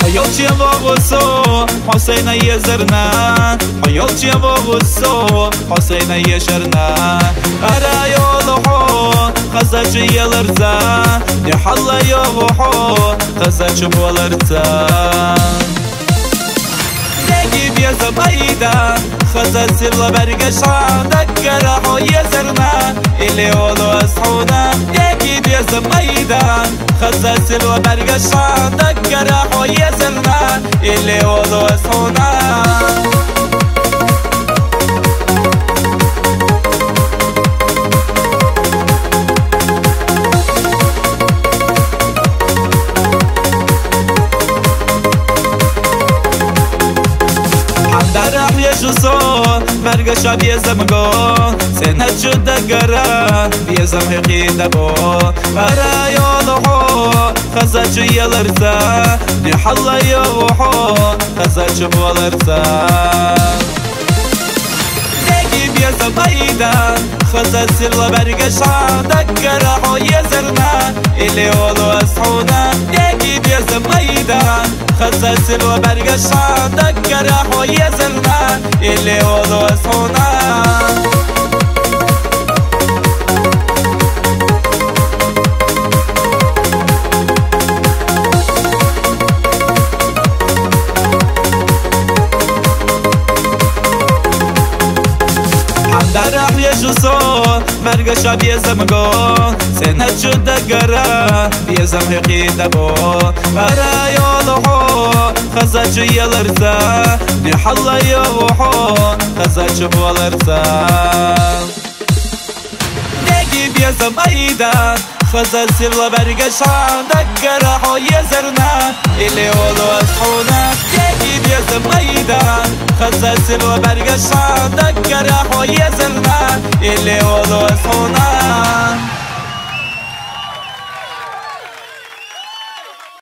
حيالتي بابوسو حسين يزرنا حيالتي بابوسو حسين يشرنا أرا يولحو خزاج يلرزا يحل يوحو خزاج بولرزا نجيب يا زبايدا خزاج سر برقشا دكرحو يزرنا اللي ولو أصحونا نجيب يا زبايدا خزاج سر برقشا دكرحو يزرنا اللي ولو أصحونا شو مرقشا بيزم قو سنة شد قرا بيزم حقيدة بو أرا يولحو خزاج يلرزا نحل يوحو خزاج بولرزا نجيب يزم بايدا خزاج سر برقشا دقرحو يزرنا اللي ولو أصحونا نجيب يزم بايدا خزاج سر برقشا دقرحو يزرنا اللي ولو أصحونا درح يجوسو مرقشا بيزم قو سنة شد قرا بيزم حقيدة بو أرا يولحو خزاج يلرزا نحل يوحو خزاج بولرزا نجيب يزم أيدا خزاج سر برقشا دقرحو يزرنا اللي ولو أصحونا نجيب يزم أيدا خزاج سر برقشا دقرحو